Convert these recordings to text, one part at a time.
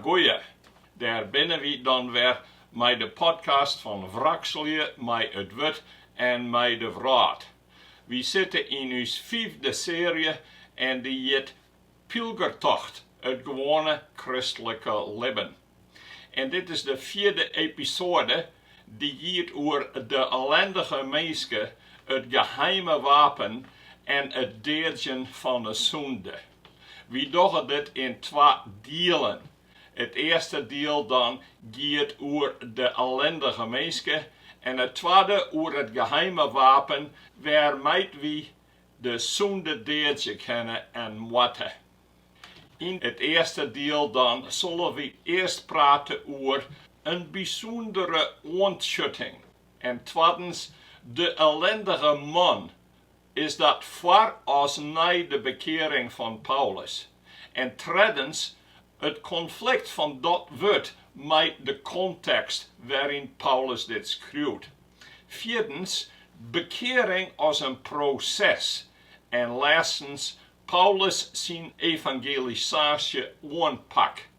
goeie. Daar binnen we dan weer met de podcast van Wrakselje, met het Wurd en met de Wraad. We zitten in ons 5e serie en die heet Pylgertocht, het gewone christelijke libben. En dit is de 4e episode die gaat over de Ellindige Minske, het geheime wapen en het Deadzjen van de Sûnde. We doen dit in 2 delen. Het eerste deel dan gaat over de Ellindige Minske en het tweede over het geheime wapen waarmee we de Sûnde Deadzjen kennen en watten. In het eerste deel dan zullen we eerst praten over een bijzondere ontschutting. En tweedens, de ellendige man is dat foar als na de bekering van Paulus. En tredens, het conflict van dat woord met de kontekst waarin Paulus dit schreeuwt. Vierdens, bekering als een proces. En laatstens, Paulus zijn evangelisatie aanpak.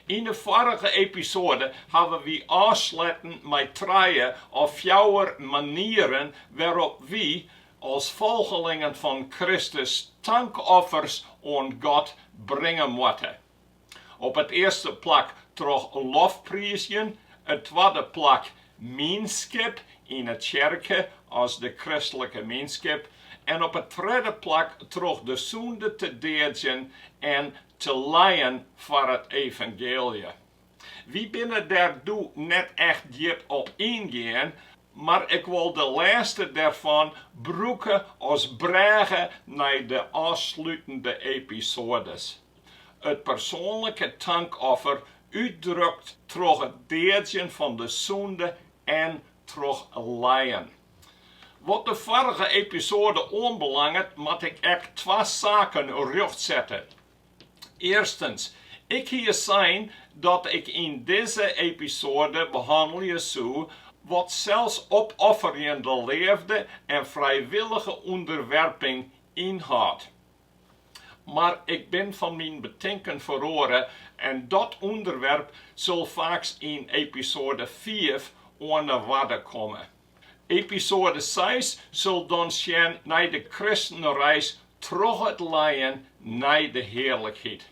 In de vorige episode hebben we afsluiten met 3 of 4 manieren waarop we als volgelingen van Christus dankoffers aan God brengen moeten. Op het eerste plak terug lofprijzen, het tweede plak minskip in het kerken als de christelijke minskip en op het derde plak terug de Sûnde te deadzjen en te lijden voor het evangelie. We binnen daartoe net echt diep op ingaan, maar ik wil de laatste daarvan gebruiken als brage naar de afsluitende episodes. Het persoonlijke dankoffer uitdrukt terug het deadzjen van de Sûnde en terug lijden. Wat de vorige episode onbelangrijk, moet ik echt 2 zaken rechtzetten. Eerstens, ik hier zijn dat ik in deze episode behandelen zou wat zelfs opofferende leefde en vrijwillige onderwerping inhoudt. Maar ik ben van mijn bedenken verloren en dat onderwerp zal vaak in episode 5 aan de waarde komen. Episode 6 zal dan zijn naar de christenreis terug het lijden naar de heerlijkheid.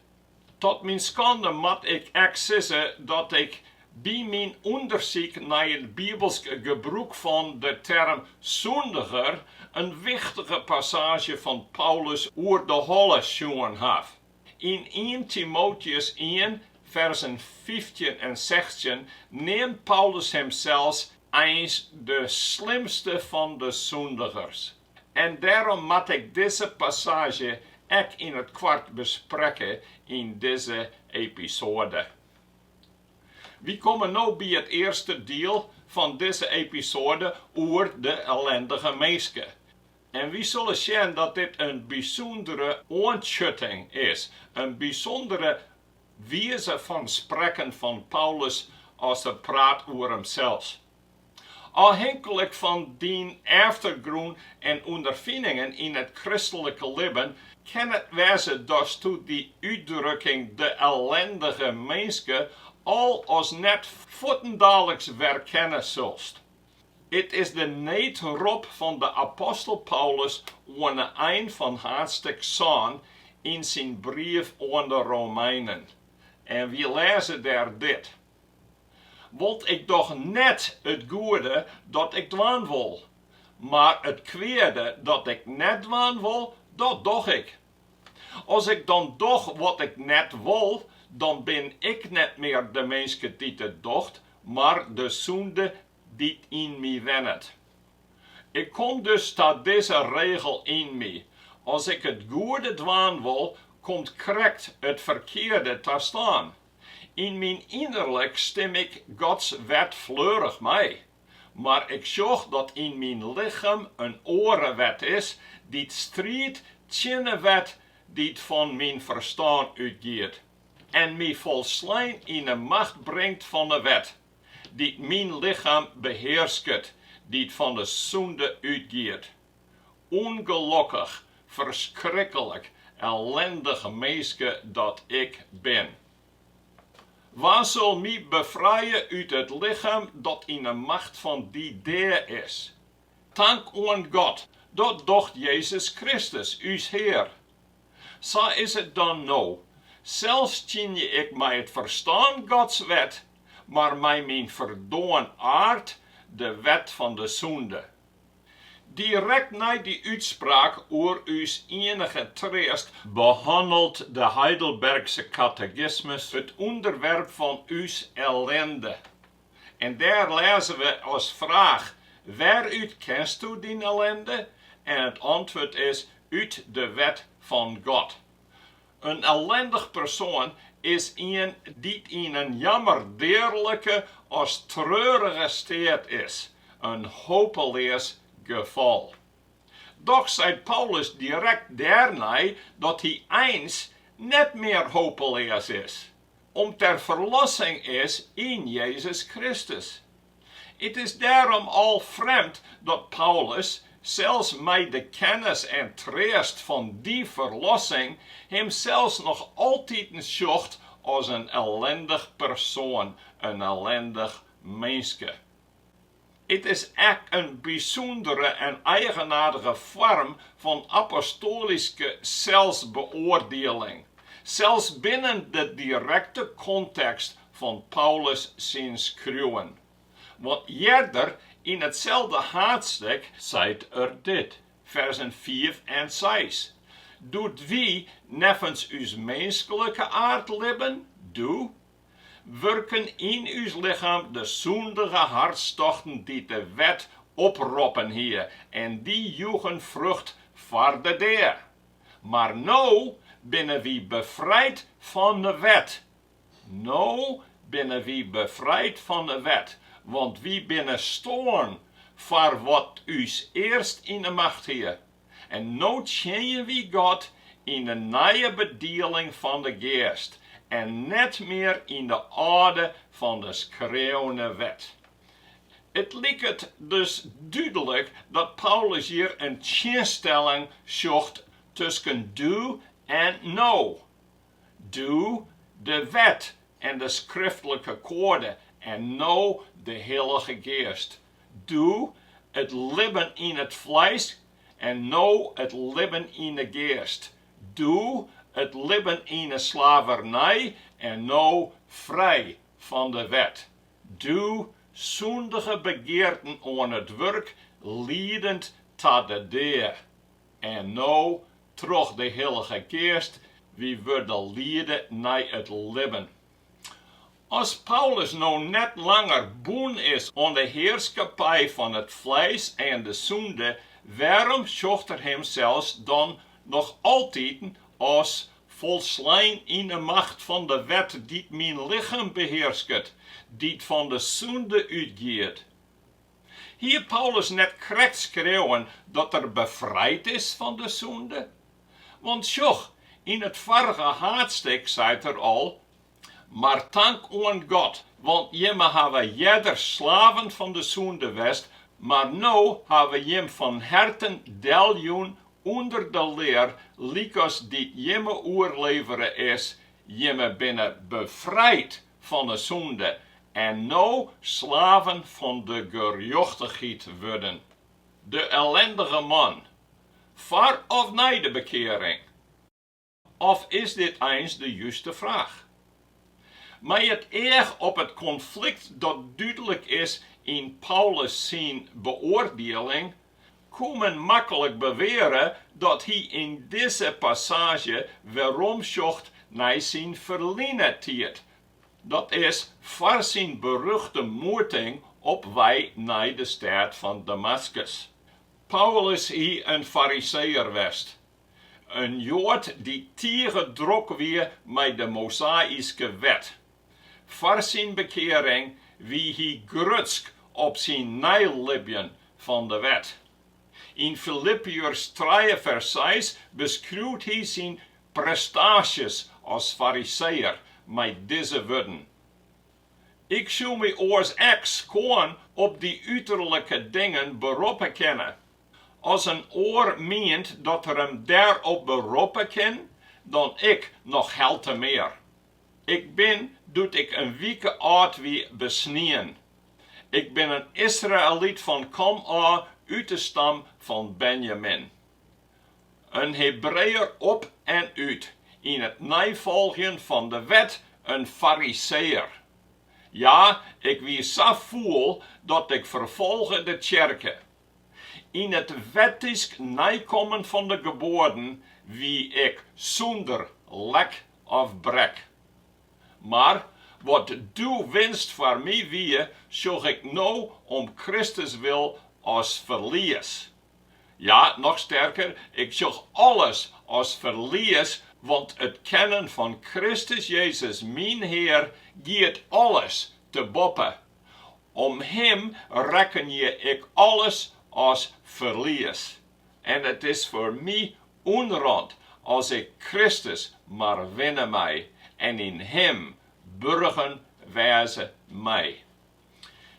Tot mijn schande moet ik ook zeggen dat ik bij mijn onderzoek naar het Bijbels gebruik van de term zondiger een wichtige passage van Paulus over de holle schoen heb. In 1 Timotheus 1, versen 15 en 16 neemt Paulus hemzelf eens de slimste van de zondigers. En daarom moet ik deze passage ook in het kort bespreken in deze episode. We komen nu bij het eerste deel van deze episode over de Ellindige Minske. En we zullen zien dat dit een bijzondere ontschutting is. Een bijzondere wijze van spreken van Paulus als hij praat over hemzelf. Afhankelijk van die achtergrond en ondervindingen in het christelijke leven, kan het wezen dat u die uitdrukking de ellendige Minske al als net voetendaliks herkennen zult. Het is de neetrop van de apostel Paulus aan het eind van hoofdstuk 7 in zijn brief aan de Romeinen. En we lezen daar dit. Want ik doch net het goede dat ik doen wil, maar het kwade dat ik net doen wil, dat doch ik. Als ik dan doch wat ik net wil, dan ben ik net meer de Minske die het docht, maar de Sûnde die in mij wennet. Ik kom dus tot deze regel in mij. Als ik het goede doen wil, komt correct het verkeerde te staan. In mijn innerlijk stem ik Gods wet fleurig mee. Maar ik zorg dat in mijn lichaam een orenwet is, die strijdt tegen de wet die van mijn verstand uitgaat. En mij volslaan in de macht brengt van de wet, die mijn lichaam beheerskt, die van de Sûnde uitgaat. Ungelokkig, verschrikkelijk, ellendige Minske dat ik ben. Waar zal mij bevrijden uit het lichaam dat in de macht van die dêr is? Dank aan God, dat docht Jezus Christus, uw Heer. Zo is het dan nou. Zelfs tjinje ik mij het verstaan Gods wet, maar mij mijn verdoen aard de wet van de Sûnde. Direct na die uitspraak oor uw enige troost behandelt de Heidelbergse catechismus het onderwerp van uw ellende. En daar lezen we als vraag: waaruit kennst u die ellende? En het antwoord is: uit de wet van God. Een ellendig persoon is een die in een jammerdeerlijke als treurige staat is. Een hopeloos geval. Doch zei Paulus direct daarna dat hij eens net meer hopeloos is. Om ter verlossing is in Jezus Christus. Het is daarom al vreemd dat Paulus, zelfs met de kennis en troost van die verlossing, hem zelfs nog altijd zocht als een ellendig persoon, een ellindige Minske. Het is echt een bijzondere en eigenaardige vorm van apostolische zelfsbeoordeling. Zelfs binnen de directe context van Paulus zijn schreeuwen. Want eerder in hetzelfde hoofdstuk zegt dit, versen 5 en 6. Doet wie neffens uw menselijke aard libben? Doe. Werken in uw lichaam de zondige hartstochten die de wet oproepen hier, en die joegen vrucht voor de dêr. Maar nou binnen wie bevrijd van de wet. Nou binnen wie bevrijd van de wet. Want wie binnen stoorn voor wat u's eerst in de macht hier. En nou tjenje wie God in de nieuwe bedeling van de geest. En net meer in de orde van de schreeuwende wet. Het lijkt dus duidelijk dat Paulus hier een tegenstelling zocht tussen doe en no. Doe de wet en de schriftelijke koorden en no de Heilige Geest. Doe het libben in het vlees en no het libben in de geest. Doe het libben in de slavernij en no vrij van de wet. Doe zondige begeerten aan het werk, leidend tot de dêr. En no terug de Heilige Geest, wie worden leiden naar het libben. Als Paulus nou net langer boen is aan de heerschappij van het vlees en de zonde, waarom zocht er hem zelfs dan nog altijd als volslijn in de macht van de wet die mijn lichaam beheerscht, die van de zonde uitgeeft? Hier Paulus net correct schreeuwen dat er bevrijd is van de zonde? Want joch, in het vorige hoofdstuk zei er al: maar dank aan God, want jemme hebben jeder slaven van de zonde west, maar nou hebben jem van herten deeljoen onder de leer, likos die jemme oerleveren is, jemme binnen bevrijd van de zonde, en nou slaven van de gerechtigheid worden. De ellendige man, voor of na de bekering? Of is dit eens de juiste vraag? Maar het erg op het conflict dat duidelijk is in Paulus' zijn beoordeling, kunnen makkelijk beweren dat hij in deze passage Wêrom zocht naar zijn verliezen tijd. Dat is voor zijn beruchte moording op weg naar de stad van Damascus. Paulus hier een fariseer was. Een Jood die tegentrok weer met de Mosaïsche wet. Voor zijn bekering wie hij grutsk op zijn nijlibben van de wet. In Filippiërs 3 vers 6 beschrijft hij zijn prestaties als fariseer met deze woorden. Ik zou mij oors ex gewoon op die uiterlijke dingen beroepen kennen. Als een oor meent dat er hem daarop beroepen kan, dan ik nog heel te meer. Ik ben doet ik een wieke oud wie besnien. Ik ben een Israëliet van kom af uit de stam van Benjamin. Een Hebreeër op en uit, in het navolgen van de wet een Fariseer. Ja, ik wie zo voel dat ik vervolge de kerken. In het wettisch nakomen van de geboden wie ik zonder lek of brek. Maar wat du winst voor mij wie, zul ik nou om Christus wil als verlies. Ja, nog sterker, ik zul alles als verlies, want het kennen van Christus Jezus, mijn Heer, giet alles te boppen. Om hem reken je ik alles als verlies. En het is voor mij onrond als ik Christus maar winnen mij en in hem burgen wijze mij.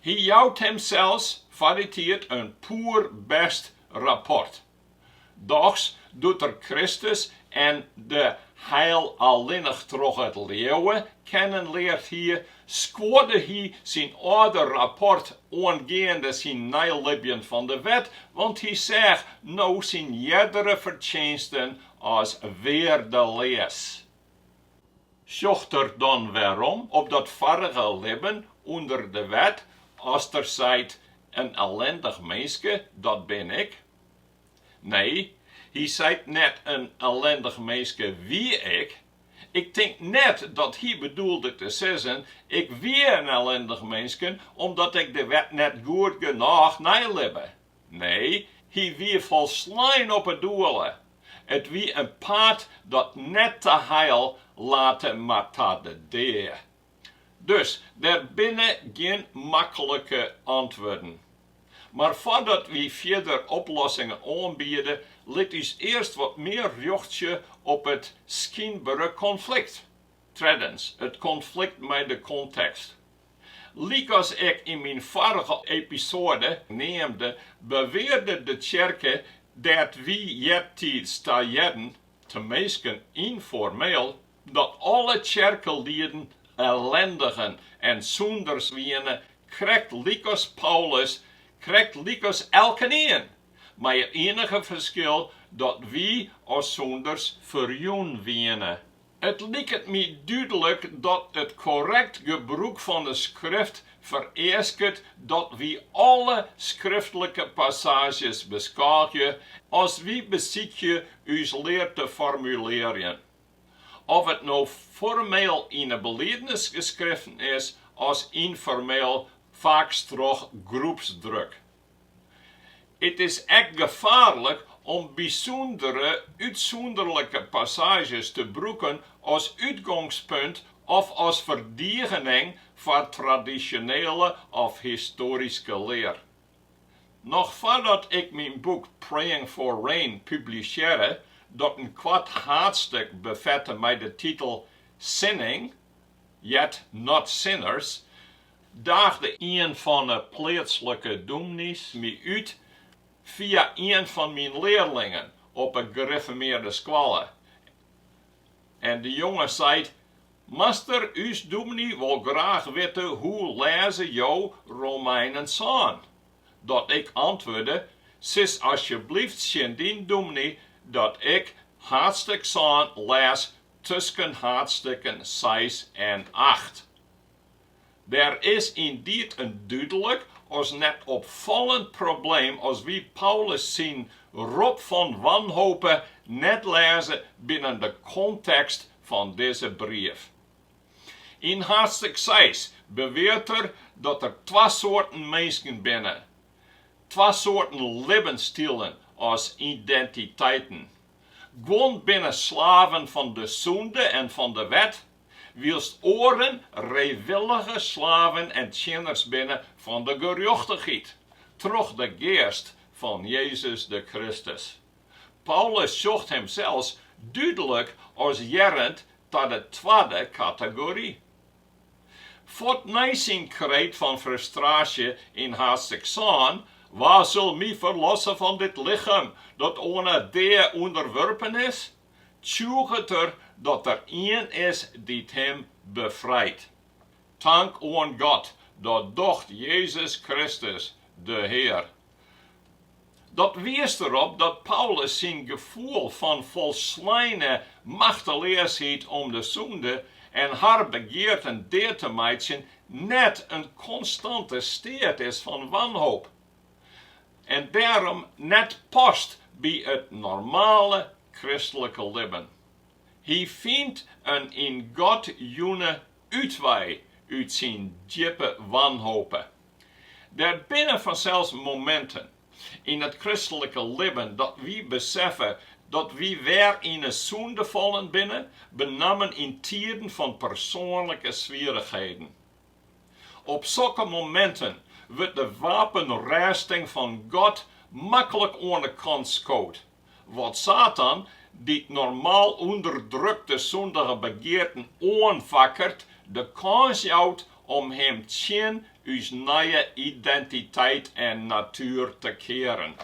Hij jouwt hem zelfs, vaditeert een puur best rapport. Dochs doet er Christus en de heil allinnig troch het leeuwen kennen leert hier, squadde hij zijn oude rapport aangaande zijn nijlibben van de wet, want hij zegt nou zijn jerdere verdiensten als weer de lees. Zocht er dan waarom op dat varige libben onder de wet, als er zijt een ellendig menske, dat ben ik? Nee, hij zijt net een ellendig menske wie ik. Ik denk net dat hij bedoelde te zeggen, ik wie een ellendig menske, omdat ik de wet net goed genoeg nalibbe. Nee, hij wie volslijn op het doelen. Het wie een paard dat net te heil laten maar te deur. Dus, daar binnen geen makkelijke antwoorden. Maar voordat we verder oplossingen aanbieden, let ons eerst wat meer richtje op het schijnbare conflict. Tweedens, het conflict met de kontekst. Like als ik in mijn vorige episode neamde, beweerde de kerk dat wie jettijd staan, tenminste informeel, dat alle kerkelieden ellendigen en zoenders wienen, krijgt like als Paulus, krijgt like als elke een. Maar het enige verschil dat wie als zoenders verjoen wienen. Het lijkt me duidelijk dat het correct gebruik van de schrift vereist dat wie alle schriftelijke passages beschouwen, als wie bezietje us leert te formuleren. Of het nou formeel in een belijdenis geschreven is, als informeel vaak toch groepsdruk. Het is echt gevaarlijk om bijzondere, uitzonderlijke passages te gebruiken als uitgangspunt of als verdediging van traditionele of historische leer. Nog voordat ik mijn boek Praying for Rain publiceerde, dat een kwart hoofdstuk bevatte met de titel Sinning, Yet Not Sinners, daagde een van de plaatselijke dominees me uit via een van mijn leerlingen op een gereformeerde school. En de jongen zei, Master, uw dominee wil graag weten hoe lezen jou Romeinen zijn. Dat ik antwoordde, sis alsjeblieft geen dominee dat ik hoofdstuk zijn lees tussen hoofdstukken 6 en 8. Er is inderdaad een duidelijk als net opvallend probleem als wie Paulus zien roep van wanhopen net lezen binnen de context van deze brief. In hoofdstuk 6 beweert er dat er twee soorten mensen binnen. Twee soorten levensstilen als identiteiten. Gewoon binnen slaven van de Sûnde en van de wet, wielst oren vrijwillige slaven en tjeners binnen van de gerechtigheid, troch de geest van Jezus de Christus. Paulus zocht hem zelfs duidelijk als jerend tot de tweede categorie. Voor zijn kreet van frustratie in hoofdstuk 7, waar zal mij verlossen van dit lichaam dat onder de onderworpen is? Tjoeg het er dat er één is die hem bevrijdt. Dank aan God, dat docht Jezus Christus, de Heer. Dat wees erop dat Paulus zijn gevoel van volslijne machteloosheid om de Sûnde en haar begeerten deel te maken net een constante staat is van wanhoop. En daarom net past bij het normale christelijke leven. Hij vindt een in God june uitweg uit zijn diepe wanhopen. Er binnen vanzelfs momenten in het christelijke leven dat we beseffen dat we weer in een zonde vallen binnen, benammen in tijden van persoonlijke zwierigheden. Op zulke momenten wordt de wapenrusting van God makkelijk aan de kant geschoten. Wat Satan, die normaal onderdrukte zondige begeerten aanvakkert, de kans houdt om hem tegen uw nieuwe identiteit en natuur te keren.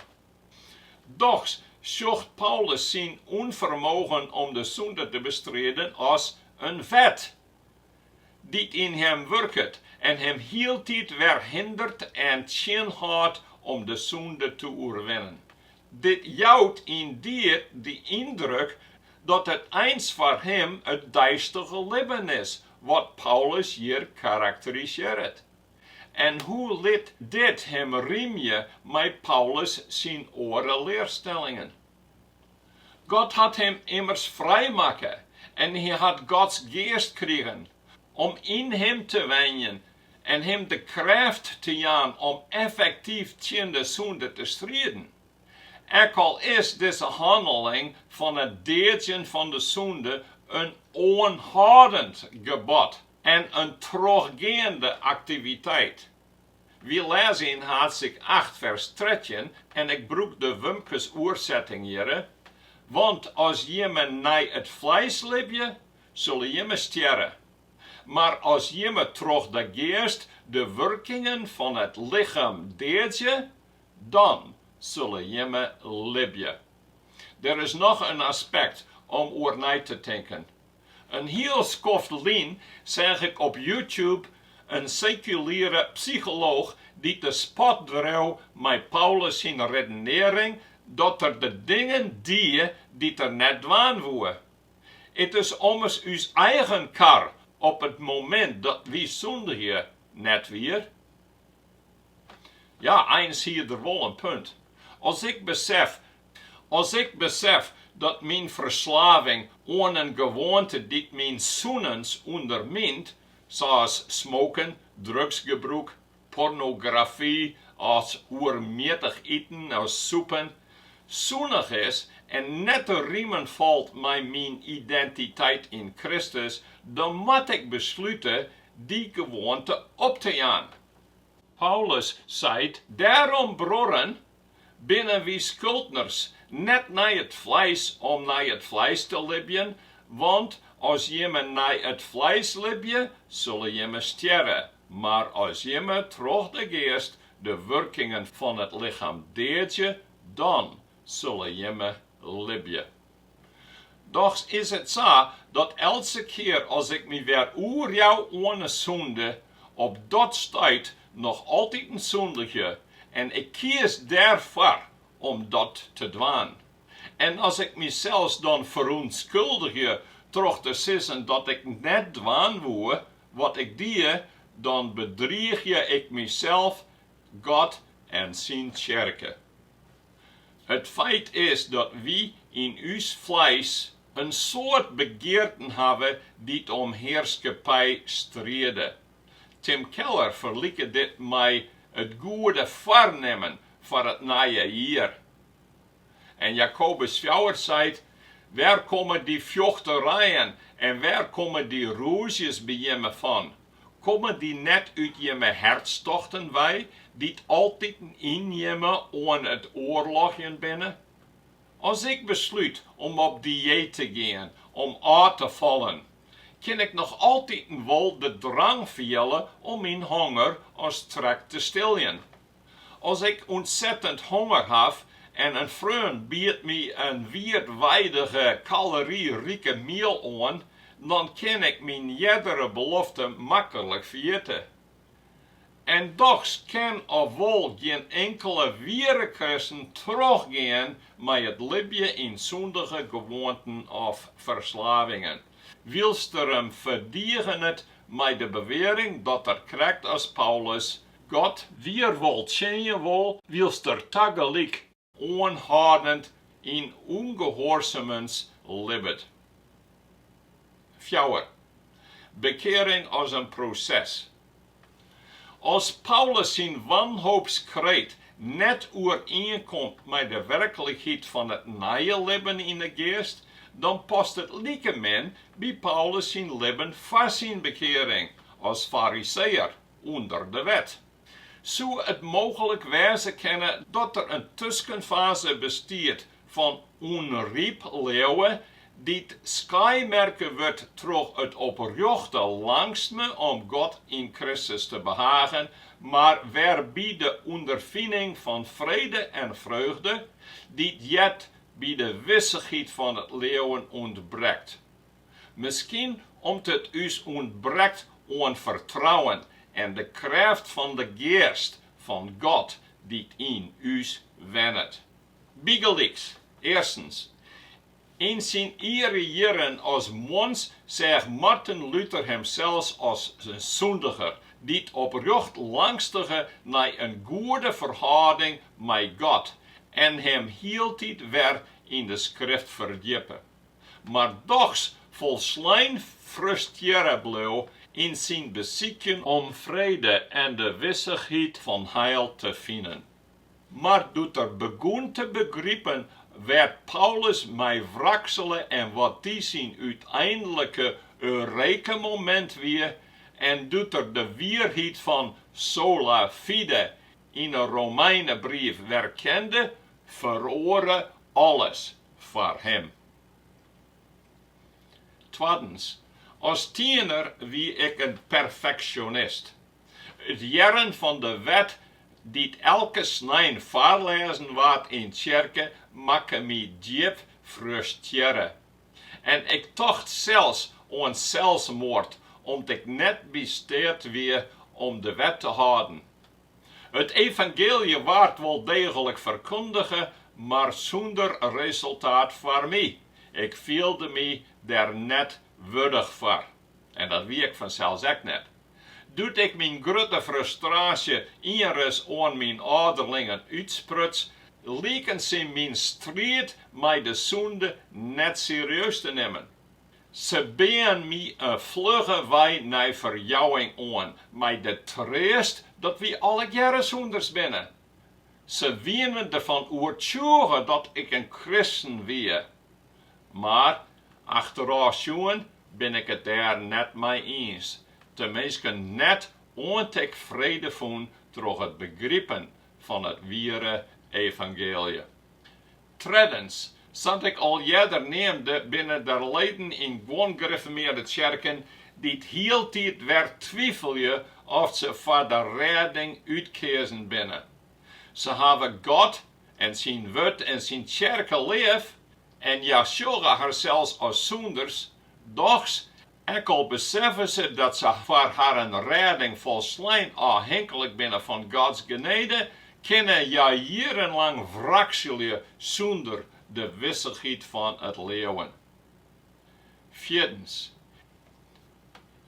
Doch zocht Paulus zijn onvermogen om de zonde te bestrijden als een wet, die in hem werkt en hem heel tijd verhindert en tegenhoudt om de zonde te overwinnen. Dit jouwt in dit de indruk dat het eens voor hem het duistere leven is, wat Paulus hier karakteriseert. En hoe liet dit hem rimje met Paulus zijn oren leerstellingen? God had hem immers vrijmaken en hij had Gods geest gekregen om in hem te wonen en hem de kracht te geven om effektyf tegen de zonde te strijden. Ook al is deze handeling van het Deadzjen van de zonde een onhoudend gebod en een teruggaande activiteit. We lezen in Hoofdstuk 8 vers 13 en ik gebruik de Wimkes oorzetting hier. Want als iemand naar het vlees leeft, zal iemand sterven. Maar als iemand terug de geest de werkingen van het lichaam deedzje, dan zullen iemand leven. Er is nog een aspect om oor na te denken. Een heel skoft lien zag ik op YouTube een seculiere psycholoog die te spot dreef met Paulus in redenering dat er de dingen die er net dwaan woe. Het is ommers uw eigen kar op het moment dat wie zonde hier net weer. Ja, eens hier er wel een punt. Als ik besef dat mijn verslaving aan een gewoonte die mijn zoenens ondermijnt, zoals smoken, drugsgebruik, pornografie, als oermetig eten, als soepen, zonnig is en net te riemen valt met mijn identiteit in Christus, dan moet ik besluiten die gewoonte op te gaan. Paulus zei, daarom broeren, binnen wie schuldners, net naar het vlees om naar het vlees te leven, want als iemand naar het vlees leeft, zullen iemand sterven. Maar als iemand terug de geest de werkingen van het lichaam deedje, dan zullen iemand leven. Doch is het zo dat elke keer als ik me weer oer jou aan een zonde, op dat stuit nog altijd een zondige, en ik kies daarvoor om dat te doen. En als ik mezelf dan verontschuldige terug te zeggen dat ik net doen wil wat ik die, dan bedrieg ik mezelf, God en zijn kerk. Het feit is dat we in ons vlees een soort begeerten hebben die om heerschappij strijden. Tim Keller vergelijkt dit met het goede voornemen voor het nieuwe jaar. En Jacobus 4 zegt, waar komen die vjochterijen en waar komen die roosjes bij je van? Komen die net uit je hartstochten wij, die altijd in je aan het oorlogjen binnen? Als ik besluit om op dieet te gaan, om aan te vallen, kan ik nog altijd wel de drang voelen om mijn honger als trek te stillen. Als ik ontzettend honger heb en een vriend biedt me een wereldwijdige calorierijke meal aan, dan kan ik mijn jerdere belofte makkelijk vergeten. En toch kan ofwel geen enkele ware christen teruggaan met het libben in zondige gewoonten of verslavingen. Wilst er hem verdedigen het met de bewering dat er krijgt als Paulus, God weer wil tjenje wil, wilst er tegelijk onhoudend in ongehorsamens libben. 4. Bekering als een proces. Als Paulus zijn wanhoopskreet net overeenkomt met de werkelijkheid van het nieuwe leven in de geest, dan past het lieke bij Paulus zijn leven voor zijn bekering als fariseer onder de wet. Zo het mogelijk wezen kunnen dat er een tussenfase bestaat van onriep leeuwen die schijmerken wordt terug het oprechte langstme om God in Christus te behagen, maar waarbij de ondervinding van vrede en vreugde, die jet bij de wissigheid van het leven ontbreekt. Misschien omdat het us ontbreekt aan vertrouwen en de kracht van de geest van God die in us wennet. Bijgelijks, eerstens. In zijn jaren als mens zegt Martin Luther hemzelf als een zondiger, die oprecht langstige naar een goede verhouding met God en hem hield het weer in de schrift verdiepen. Maar toch volslijn frustreerd bleef in zijn bezieken om vrede en de wissigheid van heil te vinden. Maar doet er begon te begrijpen werd Paulus mij wrakselen en wat die zijn uiteindelijke Eureka-moment weer en doet er de waarheid van sola fide in een Romeinen brief werkende, veroren alles voor hem. Tweedens, als tiener wie ik een perfectionist. Het jaren van de wet die elke snijn voorlezen wordt in kerken, maken mij diep frustreren. En ik dacht zelfs aan zelfmoord, omdat ik net besteed weer om de wet te houden. Het evangelie wordt wel degelijk verkondigen, maar zonder resultaat voor mij. Ik voelde me daar net waardig voor. En dat wie ik vanzelfs ook net. Doet ik mijn grote frustratie eens aan mijn ouderlingen uitsprutsen, lijken ze mijn strijd met de Sûnde net serieus te nemen. Ze bieden mij een vlugge weg naar verjouwing aan, met de troost dat we alle jaren zonders binnen. Ze winnen ervan overtuigen dat ik een christen weer. Maar achteraf zien ben ik het daar net mee eens. Tenminste net ont ik vrede vond door het begrijpen van het ware evangelie. Tweedens, zoals ik al eerder neemde binnen de leden in gewoon gereformeerde kerken, die heel tijd werd twijfelje of ze voor de redding uitkezen binnen. Ze hebben God en zijn wet en zijn kerken lief en Yeshua haarzelfs als zonders, doch ook al beseffen ze dat ze voor haar redding volslijn afhankelijk zijn van Gods genade, kunnen ja jarenlang wrakselen zonder de wissigheid van het leven. Vierdens.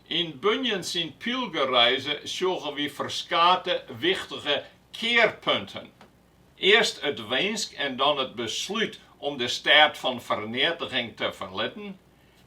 In Bunjens in Pylgerreizen zoeken we verschillende wichtige keerpunten. Eerst het wens en dan het besluit om de staat van vernietiging te verlitten.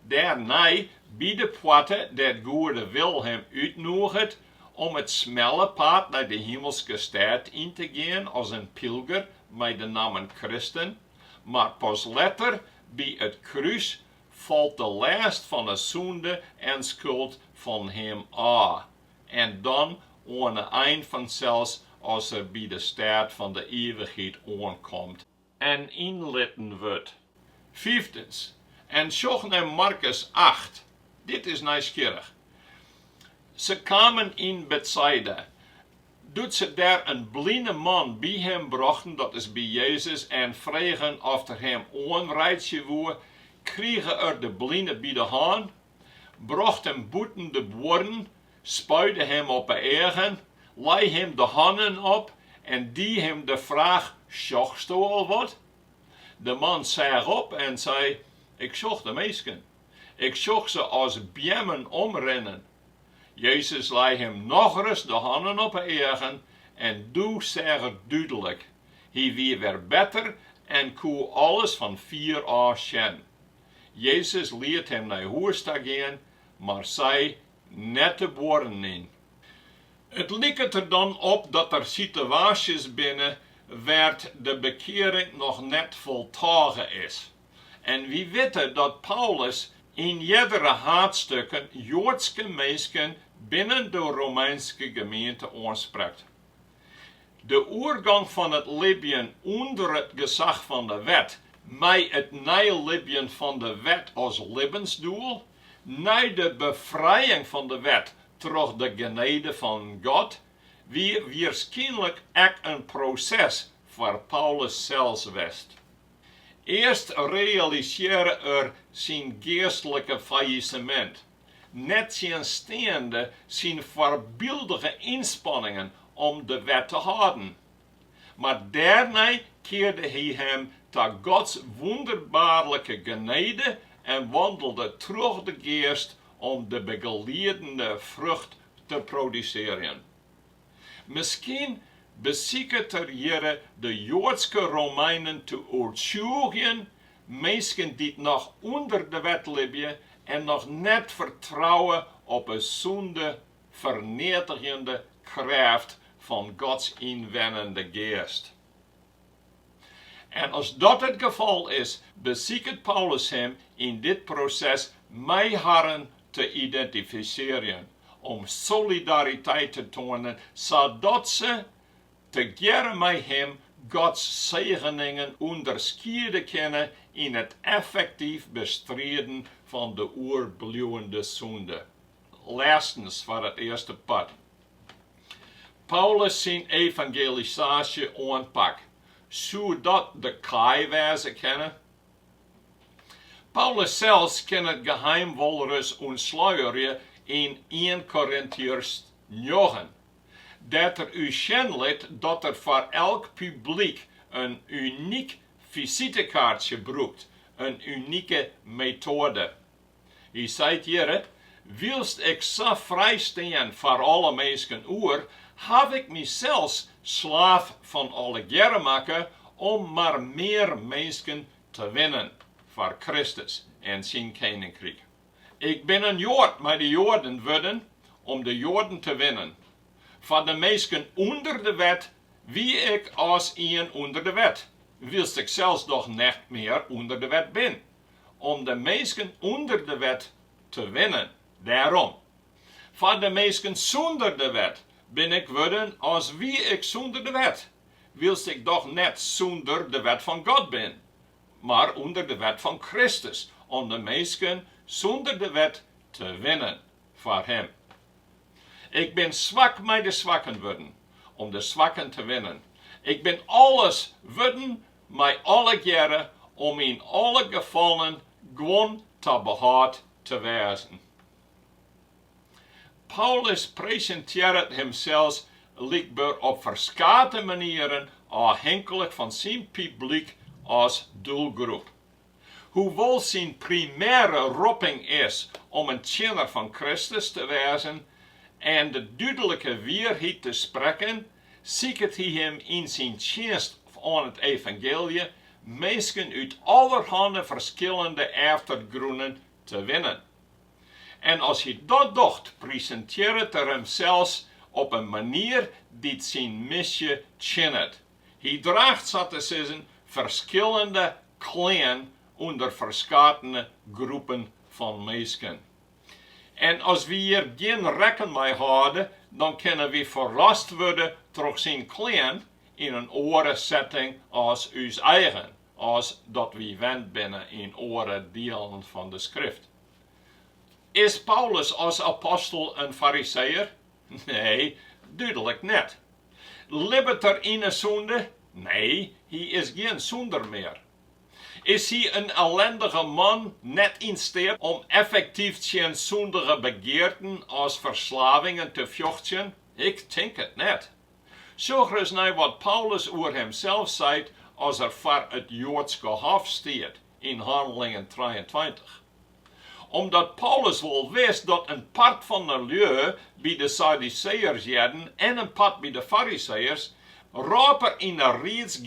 Daarna bij de poorten der goede wil hem uitnodigt om het smelle pad naar de hemelse staat in te gaan als een pilger met de naam Christen. Maar pas later bij het kruis valt de last van de zonde en schuld van hem af. En dan aan het eind vanzelfs als er bij de staat van de eeuwigheid aankomt en inlitten wordt. Vijftens. En zocht naar Markus 8. Dit is nieuwsgierig. Ze kwamen in Bestride. Doet ze daar een blinde man bij hem brachten, dat is bij Jezus, en vregen of er hem onreidje woe, kregen er de blinde bij de hand. bracht hem boeten de woorden, spuide hem op de eigen, lei hem de handen op en die hem de vraag, zocht u al wat? De man zag op en zei, ik zocht de meisken. Ik zocht ze als bjemmen omrennen. Jezus lei hem nog eens de handen op de eigen en doe zeg het duidelijk. Hij wie weer beter en koe alles van 4a zien. Jezus liet hem naar huis te gaan, maar zei net de woorden in. Het lijkt er dan op dat er situaties binnen waar de bekering nog net voltagen is. En wie weten dat Paulus in iedere haatstukken Joodse mensen binnen de Romeinse gemeente aanspreekt. De oorgang van het libben onder het gezag van de wet, met het nijlibben van de wet als levensdoel, naar de bevrijding van de wet door de genade van God, wie waarschijnlijk ook een proces voor Paulus zelfs wist. Eerst realiseren er zijn geestelijke faillissement, net zijn steende zijn voorbeeldige inspanningen om de wet te houden. Maar daarna keerde hij hem tot Gods wonderbaarlijke genade en wandelde terug de geest om de begeleidende vrucht te produceren. Misschien beziekt er hier de Joodse Romeinen te overtuigen, mensen die nog onder de wet leven en nog net vertrouwen op een Sûnde vernietigende kracht van Gods inwennende geest. En als dat het geval is, beziekt Paulus hem in dit proces met haren te identificeren, om solidariteit te tonen, zodat ze together met hem Gods zegeningen onderscheiden kunnen in het effektyf bestrijden van de oerbluwende zonde. Laatstens voor het eerste pad. Paulus zijn evangelisatie aanpak, zodat de kai wezen kennen. Paulus zelfs kan het geheim walrus ontsluieren in 1 Corinthiërs 9. Dat er u kennelijk dat er voor elk publyk een uniek visitekaartje gebruikt, een unieke methode. Hij zegt hier, wilst ik zo vrijstaan voor alle mensen oer, heb ik mezelf slaaf van alle jaren maken om maar meer mensen te winnen voor Christus en zijn koninkrijk. Ik ben een Jood, maar de Joden willen om de Joden te winnen. Voor de mensen onder de wet, wie ik als een onder de wet, wilst ik zelfs nog niet meer onder de wet ben, om de mensen onder de wet te winnen. Daarom. Voor de mensen zonder de wet ben ik worden als wie ik zonder de wet, wilst ik toch net zonder de wet van God ben, maar onder de wet van Christus, om de mensen zonder de wet te winnen voor hem. Ik ben zwak met de zwakken worden, om de zwakken te winnen. Ik ben alles worden met alle jaren, om in alle gevallen gewoon te behoud te wezen. Paulus presenteert hemzelf likbaar op verschillende manieren, afhankelijk van zijn publiek als doelgroep. Hoewel zijn primaire roeping is om een tjener van Christus te wezen en de duidelijke waarheid te spreken, ziet hij hem in zijn dienst aan het evangelie mensen uit allerhande verschillende achtergronden te winnen. En als hij dat doet, presenteert hij hemzelf op een manier die zijn missie tjent. Hij draagt, zo te zeggen, verschillende kleren onder verschillende groepen van mensen. En als we hier geen rekken mee houden, dan kunnen we verrast worden door zijn kleren in een andere setting als ons eigen, als dat we wend binnen in andere delen van de schrift. Is Paulus als apostel een fariseer? Nee, duidelijk niet. Libbet er in een zonde? Nee, hij is geen zonder meer. Is hij een ellendige man net in staat om effektyf zijn zondige begeerten als verslavingen te vechten? Ik denk het net. Zo eens naar wat Paulus over hemzelf zei als voor het Joodse hof staat in Handelingen 23. Omdat Paulus wel wist dat een part van de lui bij de Sadduceërs werden en een part bij de Farizeeërs, raper in de reeds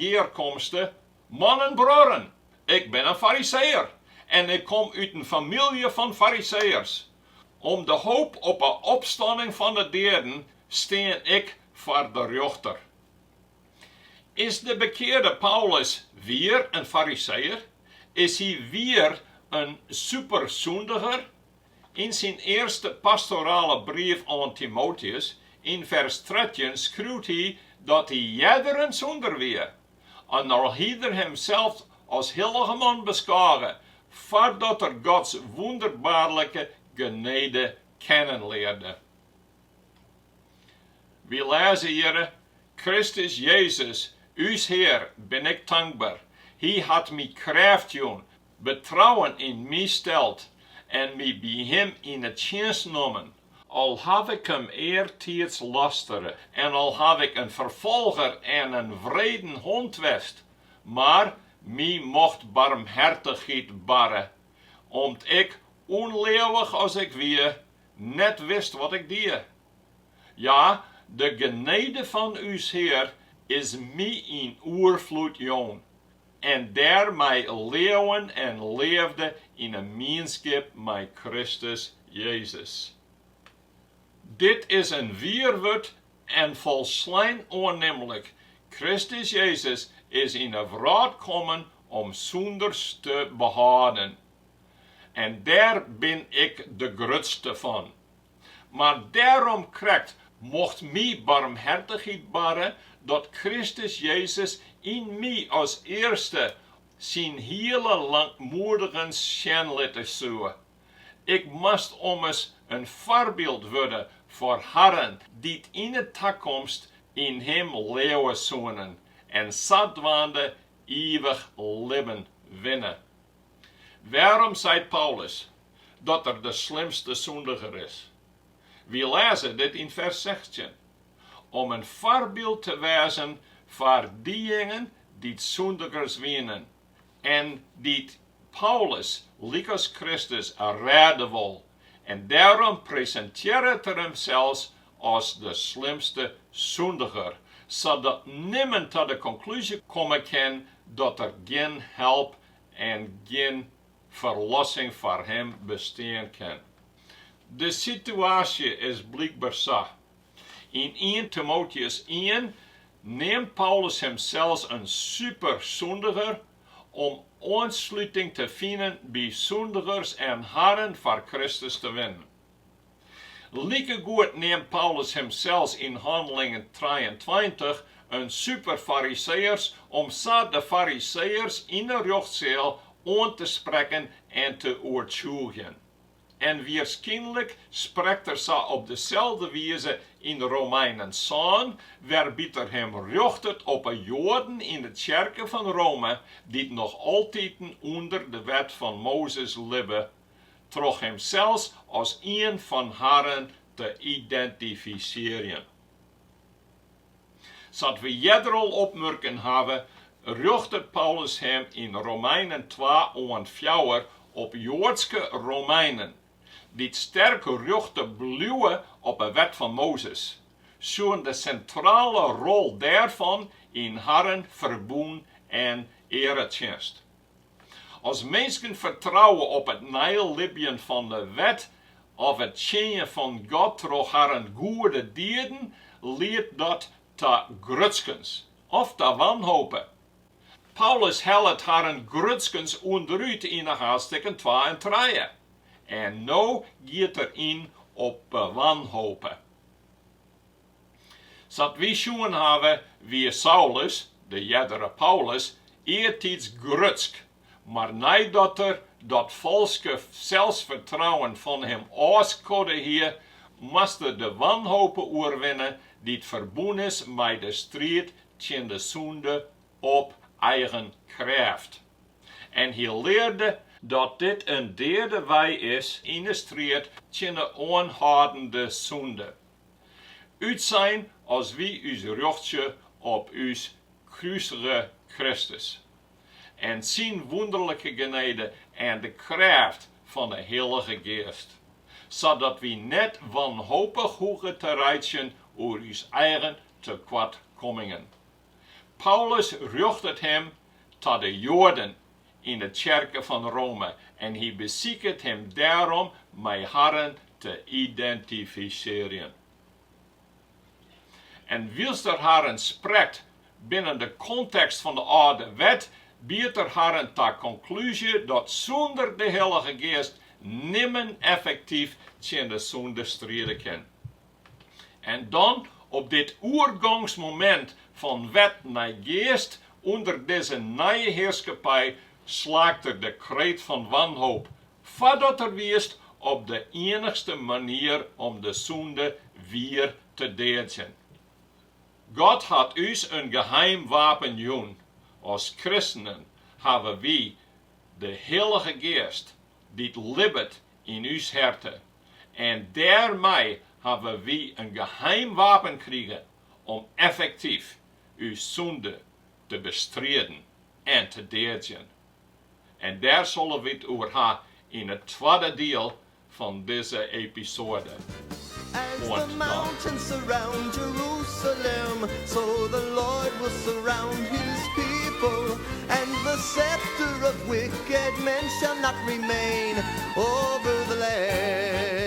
mannen broeren, ik ben een Farizeeër en ik kom uit een familie van Farizeeërs. Om de hoop op een opstanding van de dêryn steen ik voor de rechter. Is de bekeerde Paulus weer een Farizeeër? Is hij weer een superzondiger? In zijn eerste pastorale brief aan Timotheus, in vers 13, schreeuwt hij dat hij jeder een zonder weer. En al hieder hemzelf als heilige man beschouwen, voordat Gods wonderbaarlijke genade kennenleerde. We lezen hier, Christus Jezus, uw Heer, ben ik dankbaar. Hij had mij kracht doen, betrouwen in mij stelt en mij bij hem in het dienst genomen. Al heb ik hem eertijds lasteren en al heb ik een vervolger en een vreden hond west, maar mij mocht barmhartigheid barren, omdat ik, onleeuwig als ik weer, net wist wat ik deed. Ja, de genade van uw Heer is mij in oervloed jong, en daar mij leeuwen en leefde in een meenschap met Christus Jezus. Dit is een weerwoord en volslijn onnemelijk. Christus Jezus is in de wereld komen om zonders te behouden. En daar ben ik de grootste van. Maar daarom krijgt, mocht mij barmhartigheid barren, dat Christus Jezus in mij als eerste zijn hele langmoedige schijn laten zien. Ik moest ommers een voorbeeld worden voor harren die in de toekomst in hem leven zullen en zodoende eeuwig leven winnen. Waarom zei Paulus dat de slimste zondiger is? We lezen dit in vers 16. Om een voorbeeld te wezen voor diegenen die zondigers winnen en die Paulus, als Christus, redden wil. En daarom presenteert hij hemzelf als de slimste zondiger, zodat niemand tot de conclusie komen kan dat er geen help en geen verlossing voor hem bestaan kan. De situatie is blijkbaar zo. In 1 Timotheus 1 neemt Paulus hemzelf een superzondiger om aansluiting te vinden bij zondigers en harren voor Christus te winnen. Like goed neemt Paulus hemzelf in Handelingen 23 een superfariseërs om zo de fariseërs in de rechtszaal aan te spreken en te overtuigen. En waarschijnlijk spreekt er zo op dezelfde wijze in de Romeinen aan, waarbij er hem richtert op een Joden in de kerken van Rome, die nog altijd onder de wet van Mozes libben, toch hemzelf als een van haren te identificeren. Zodat we jederal opmerken hebben, richtert Paulus hem in Romeinen 2:4 op Joodse Romeinen, die sterke richten blijven op de wet van Mozes, zo'n de centrale rol daarvan in harren, verboen en eredienst. Als mensen vertrouwen op het nijlibben van de wet of het tjenen van God door harren goede dieren, leidt dat te grutskens of te wanhopen. Paulus helpt harren grutskens onderuit in de hoofdstukken 2 en 3. En nu gaat er in op wanhopen. Zodat we zien hebben wie Saulus, de jedere Paulus, eertijds grutsk, maar nadat er dat valse zelfvertrouwen van hem afskodde hier, moest de wanhopen overwinnen die het verbonden is met de strijd tegen de zonde op eigen kracht. En hij leerde dat dit een derde wij is in de strijd tegen de onhoudende Sûnde. Uit zijn als wie uw rechtje op uw kruisige Christus. En zijn wonderlijke genade en de kracht van de Heilige Geest. Zodat we net wanhopig hoegen te rijden over uw eigen tekortkomingen. Paulus richtet hem tot de Joden in de kerken van Rome en hij beziekt hem daarom met Herren te identificeren. En wils der Herren spreekt binnen de context van de oude wet, biedt der Herren tot conclusie dat zonder de Heilige Geest nimmer effectief tegen de Sûnde strijden kan. En dan op dit oergangsmoment van wet naar geest onder deze nieuwe heerschappij slaakt er de kreet van wanhoop, voordat er wist op de enigste manier om de Sûnde weer te deadzjen. God had ons een geheim wapen gegeven. Als christenen hebben wij de Heilige Geest, die libbet in ons herten. En daarmee hebben wij een geheim wapen gekregen om effektyf uw Sûnde te bestrijden en te deadzjen. En daar zullen we het over hebben in het tweede deel van deze episode. As the mountains surround Jerusalem, so the Lord will surround his people, and the scepter of wicked men shall not remain over the land.